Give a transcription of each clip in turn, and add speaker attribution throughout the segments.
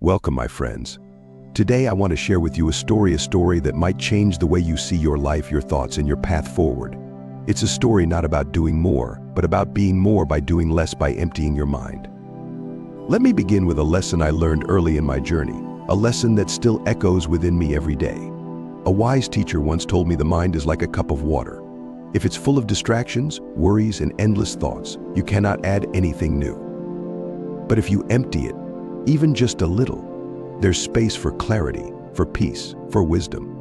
Speaker 1: Welcome, my friends. Today I want to share with you a story that might change the way you see your life, your thoughts, and your path forward. It's a story not about doing more, but about being more by doing less, by emptying your mind. Let me begin with a lesson I learned early in my journey, a lesson that still echoes within me every day. A wise teacher once told me the mind is like a cup of water. If it's full of distractions, worries, and endless thoughts, you cannot add anything new. But if you empty it, even just a little, there's space for clarity, for peace, for wisdom.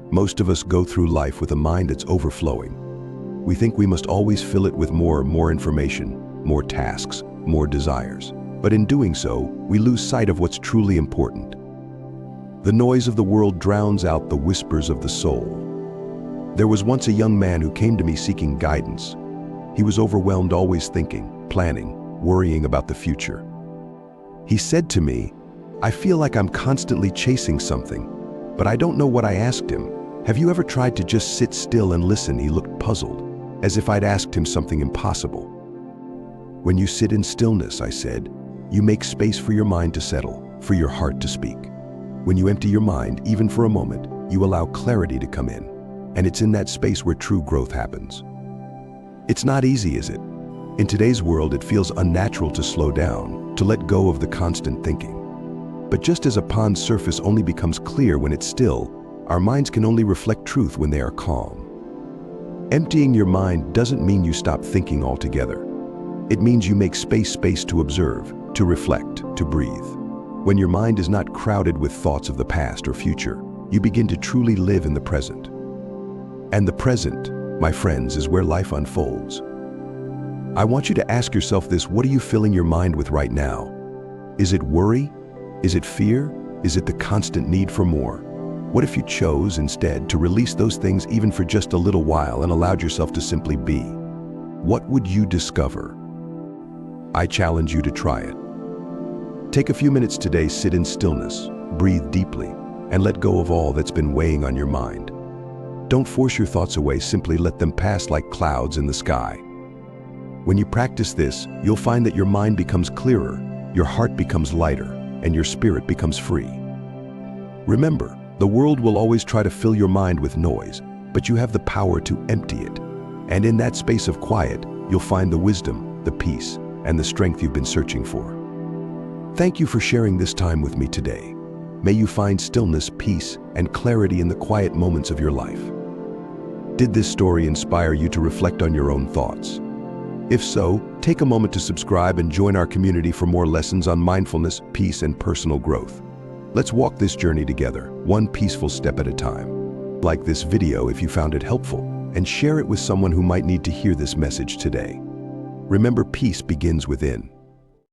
Speaker 1: Most of us go through life with a mind that's overflowing. We think we must always fill it with more information, more tasks, more desires. But in doing so, we lose sight of what's truly important. The noise of the world drowns out the whispers of the soul. There was once a young man who came to me seeking guidance. He was overwhelmed, always thinking, planning, worrying about the future. He said to me, "I feel like I'm constantly chasing something, but I don't know what." I asked him, "Have you ever tried to just sit still and listen?" He looked puzzled, as if I'd asked him something impossible. "When you sit in stillness," I said, "you make space for your mind to settle, for your heart to speak. When you empty your mind, even for a moment, you allow clarity to come in, and it's in that space where true growth happens." It's not easy, is it? In today's world, it feels unnatural to slow down, to let go of the constant thinking. But just as a pond's surface only becomes clear when it's still, our minds can only reflect truth when they are calm. Emptying your mind doesn't mean you stop thinking altogether. It means you make space to observe, to reflect, to breathe. When your mind is not crowded with thoughts of the past or future, you begin to truly live in the present. And the present, my friends, is where life unfolds. I want you to ask yourself this: what are you filling your mind with right now? Is it worry? Is it fear? Is it the constant need for more? What if you chose instead to release those things even for just a little while and allowed yourself to simply be? What would you discover? I challenge you to try it. Take a few minutes today, sit in stillness, breathe deeply, and let go of all that's been weighing on your mind. Don't force your thoughts away, simply let them pass like clouds in the sky. When you practice this, you'll find that your mind becomes clearer, your heart becomes lighter, and your spirit becomes free. Remember, the world will always try to fill your mind with noise, but you have the power to empty it. And in that space of quiet, you'll find the wisdom, the peace, and the strength you've been searching for. Thank you for sharing this time with me today. May you find stillness, peace, and clarity in the quiet moments of your life. Did this story inspire you to reflect on your own thoughts? If so, take a moment to subscribe and join our community for more lessons on mindfulness, peace, and personal growth. Let's walk this journey together, one peaceful step at a time. Like this video if you found it helpful, and share it with someone who might need to hear this message today. Remember, peace begins within.